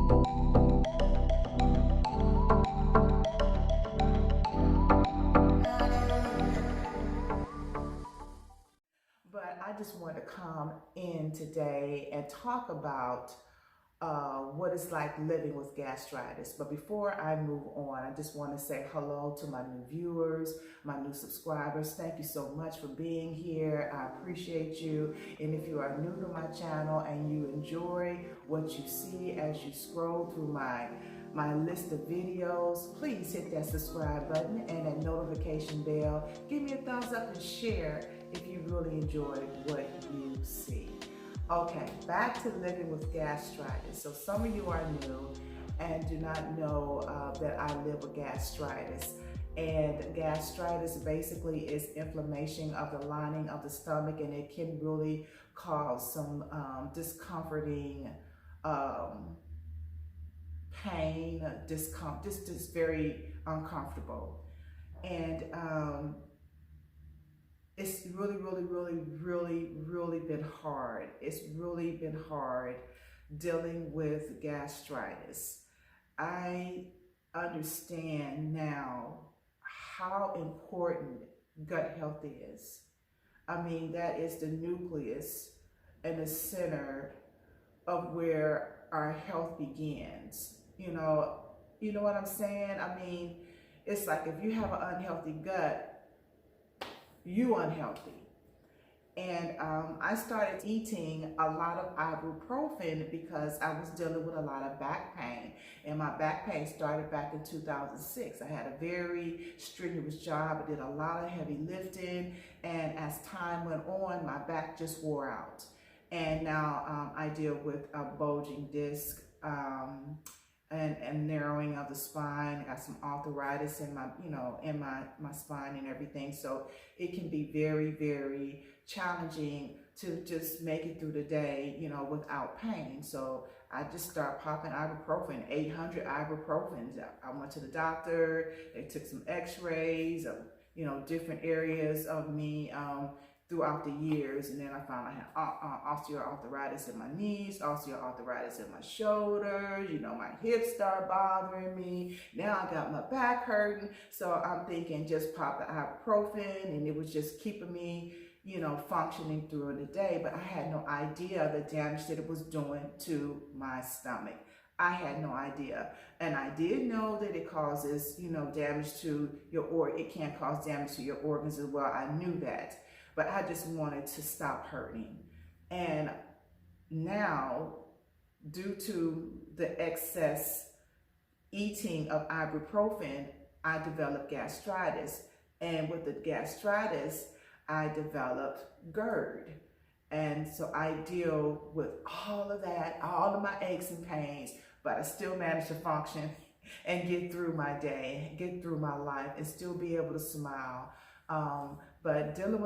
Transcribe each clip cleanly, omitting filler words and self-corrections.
But I just wanted to come in today and talk about what it's like living with gastritis. But before I move on, I just want to say hello to my new viewers, my new subscribers. Thank you so much for being here. I appreciate you. And if you are new to my channel and you enjoy what you see as you scroll through my list of videos, please hit that subscribe button and that notification bell. Give me a thumbs up and share if you really enjoyed what you see. Okay, back to living with gastritis. So some of you are new and do not know that I live with gastritis. And gastritis basically is inflammation of the lining of the stomach, and it can really cause some discomforting pain, just very uncomfortable. And it's really been hard. It's really been hard dealing with gastritis. I understand now how important gut health is. I mean, that is the nucleus and the center of where our health begins. You know what I'm saying? I mean, it's like if you have an unhealthy gut, you unhealthy. And I started eating a lot of ibuprofen because I was dealing with a lot of back pain. And my back pain started back in 2006. I had a very strenuous job. I did a lot of heavy lifting. And as time went on, my back just wore out. And now I deal with a bulging disc and narrowing of the spine. I got some arthritis in my, in my spine and everything. So it can be very challenging to just make it through the day, without pain. So I just started popping ibuprofen, 800 ibuprofens. I went to the doctor. They took some x-rays of, different areas of me, throughout the years, and then I found I had osteoarthritis in my knees, osteoarthritis in my shoulders, my hips start bothering me. Now I got my back hurting, so I'm thinking just pop the ibuprofen, and it was just keeping me, functioning through the day, but I had no idea the damage that it was doing to my stomach. I had no idea. And I did know that it causes, damage to your it can cause damage to your organs as well. I knew that. But I just wanted to stop hurting. And now, due to the excess eating of ibuprofen, I developed gastritis. And with the gastritis, I developed GERD. And so I deal with all of that, all of my aches and pains, but I still manage to function and get through my day, get through my life, and still be able to smile. But living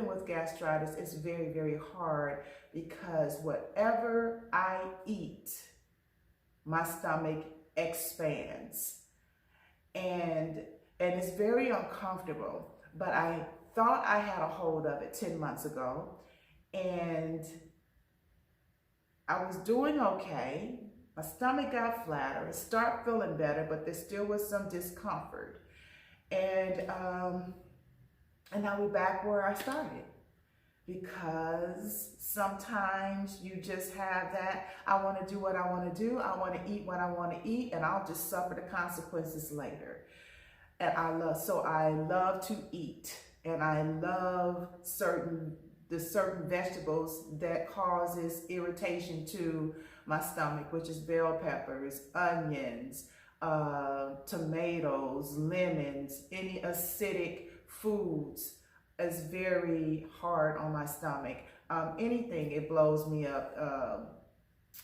with gastritis is very hard because whatever I eat, my stomach expands. And it's very uncomfortable, but I thought I had a hold of it 10 months ago, and I was doing okay. My stomach got flatter, it started feeling better, but there still was some discomfort. And now we're back where I started, because sometimes you just have that, I want to do what I want to do, I want to eat what I want to eat, and I'll just suffer the consequences later. And I love to eat, and I love certain vegetables that causes irritation to my stomach, which is bell peppers, onions, tomatoes, lemons, any acidic foods is very hard on my stomach. Anything, it blows me up.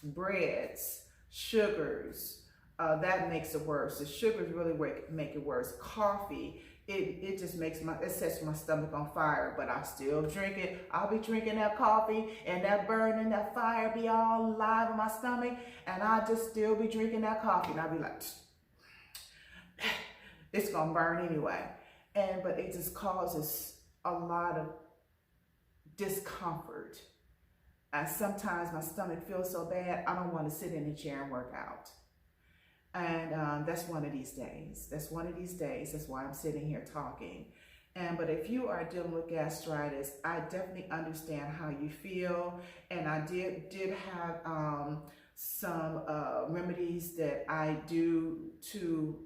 Breads, sugars, that makes it worse. The sugars really make it worse. Coffee, it just it sets my stomach on fire, but I still drink it. I'll be drinking that coffee, and that burning, that fire be all alive in my stomach, and I'll just still be drinking that coffee, and I'll be like, it's gonna burn anyway. But it just causes a lot of discomfort. Sometimes my stomach feels so bad, I don't want to sit in a chair and work out. And that's one of these days. That's one of these days. That's why I'm sitting here talking. But if you are dealing with gastritis, I definitely understand how you feel. And I did have some remedies that I do to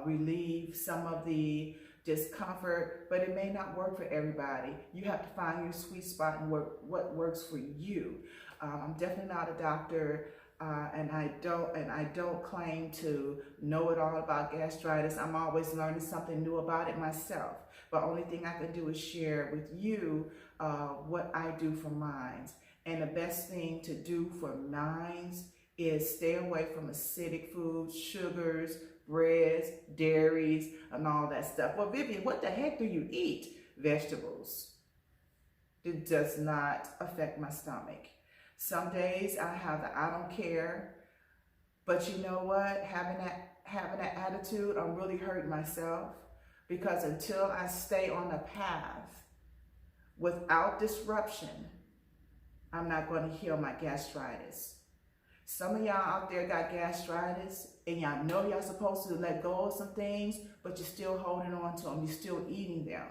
relieve some of the discomfort, but it may not work for everybody. You have to find your sweet spot and what works for you. I'm definitely not a doctor. And I don't claim to know it all about gastritis. I'm always learning something new about it myself. But only thing I can do is share with you what I do for mine. And the best thing to do for mine is stay away from acidic foods, sugars, breads, dairies, and all that stuff. Well, Vivian, what the heck do you eat? Vegetables. It does not affect my stomach. Some days I have the I don't care, but you know what? Having that attitude, I'm really hurting myself, because until I stay on the path without disruption, I'm not going to heal my gastritis. Some of y'all out there got gastritis, and y'all know y'all supposed to let go of some things, but you're still holding on to them. You're still eating them,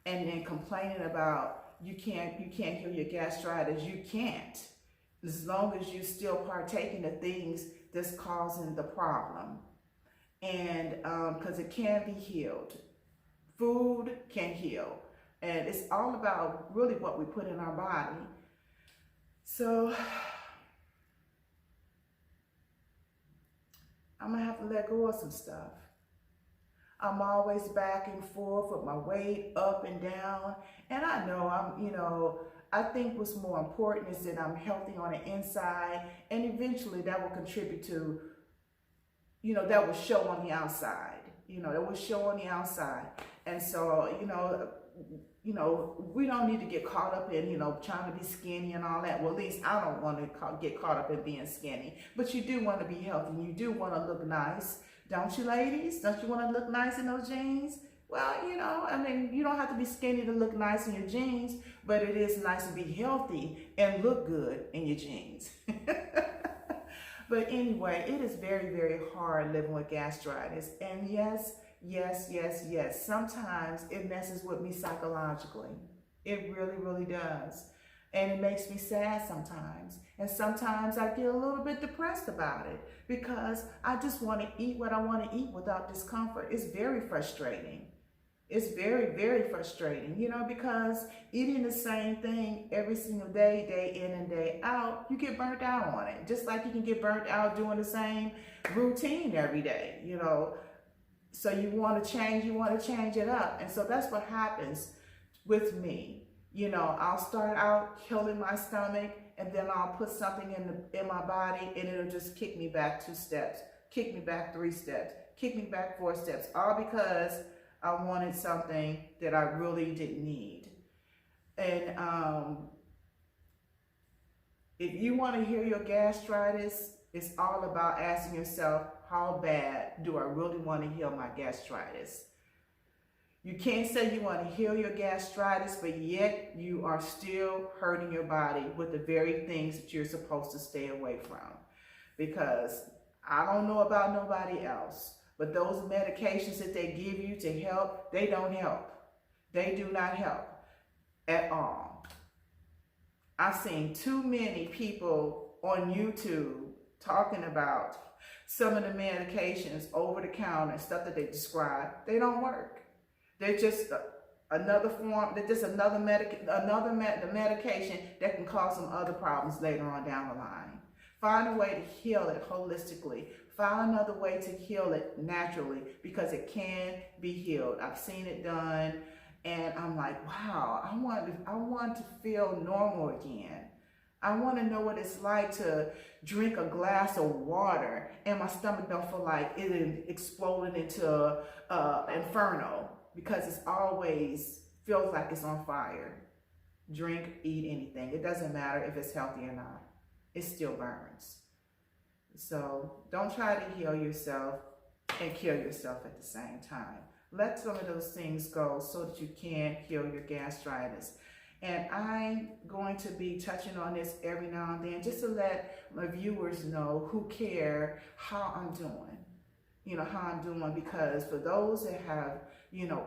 and then complaining about you can't heal your gastritis. You can't, as long as you still partaking of things that's causing the problem. And because it can be healed. Food can heal. And it's all about really what we put in our body. So I'm going to have to let go of some stuff. I'm always back and forth with my weight up and down. And I know I think what's more important is that I'm healthy on the inside. And eventually that will contribute to, that will show on the outside. That will show on the outside. And so, we don't need to get caught up in, trying to be skinny and all that. Well, at least I don't want to get caught up in being skinny. But you do want to be healthy. You do want to look nice. Don't you, ladies? Don't you want to look nice in those jeans? Well, you don't have to be skinny to look nice in your jeans, but it is nice to be healthy and look good in your jeans. But anyway, it is very, very hard living with gastritis. And yes, sometimes it messes with me psychologically. It really, really does. And it makes me sad sometimes. And sometimes I get a little bit depressed about it, because I just want to eat what I want to eat without discomfort. It's very frustrating. It's very, very frustrating, because eating the same thing every single day, day in and day out, you get burnt out on it. Just like you can get burnt out doing the same routine every day, So you want to change it up. And so that's what happens with me. I'll start out healing my stomach, and then I'll put something in my body, and it'll just kick me back 2 steps, kick me back 3 steps, kick me back 4 steps, all because I wanted something that I really didn't need. And if you want to heal your gastritis, it's all about asking yourself, how bad do I really want to heal my gastritis? You can't say you want to heal your gastritis, but yet you are still hurting your body with the very things that you're supposed to stay away from. Because I don't know about nobody else, but those medications that they give you to help, they don't help. They do not help at all. I've seen too many people on YouTube talking about some of the medications over the counter and stuff that they describe. They don't work. They're just another form. They're just another medication that can cause some other problems later on down the line. Find a way to heal it holistically. Find another way to heal it naturally, because it can be healed. I've seen it done, and I'm like, wow, I want to feel normal again. I want to know what it's like to drink a glass of water and my stomach don't feel like it exploded into inferno, because it's always feels like it's on fire. Drink, eat anything. It doesn't matter if it's healthy or not. It still burns. So don't try to heal yourself and kill yourself at the same time. Let some of those things go so that you can heal your gastritis. And I'm going to be touching on this every now and then just to let my viewers know who care how I'm doing. How I'm doing, because for those that have,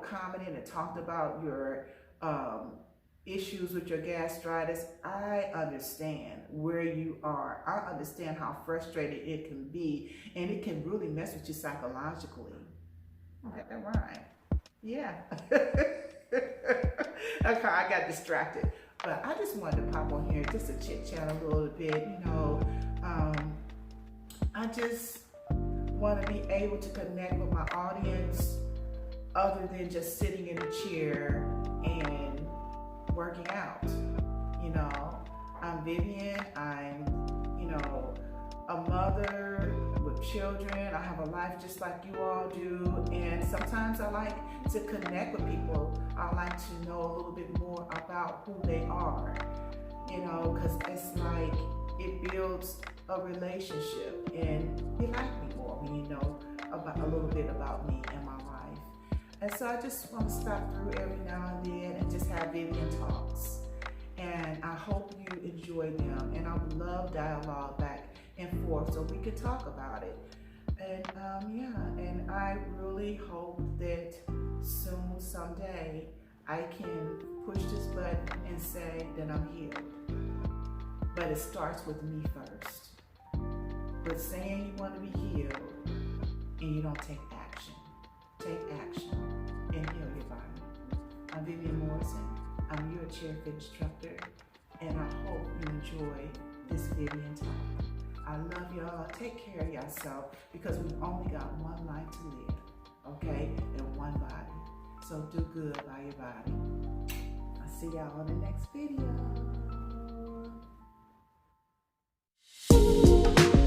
commented and talked about your issues with your gastritis, I understand where you are. I understand how frustrated it can be, and it can really mess with you psychologically. Okay, that rhyme. Yeah. Okay, I got distracted. But I just wanted to pop on here just to chit chat a little bit. I just want to be able to connect with my audience other than just sitting in a chair and working out. I'm Vivian. I'm, a mother with children. I have a life just like you all do. And sometimes I like to connect with people. I like to know a little bit more about who they are, because it's like it builds a relationship, and you like me more when you know about a little bit about me and my life. And so I just want to stop through every now and then and just have Vivian talks. And I hope you enjoy them. And I would love dialogue back and forth so we could talk about it. And and I really hope that soon, someday, I can push this button and say that I'm healed. But it starts with me first. But saying you want to be healed and you don't take action. Take action and heal your body. I'm Vivian Morrison. I'm your chair fit instructor, and I hope you enjoy this Vivian talk. I love y'all. Take care of yourself, because we've only got one life to live, okay? And one body. So do good by your body. I'll see y'all on the next video.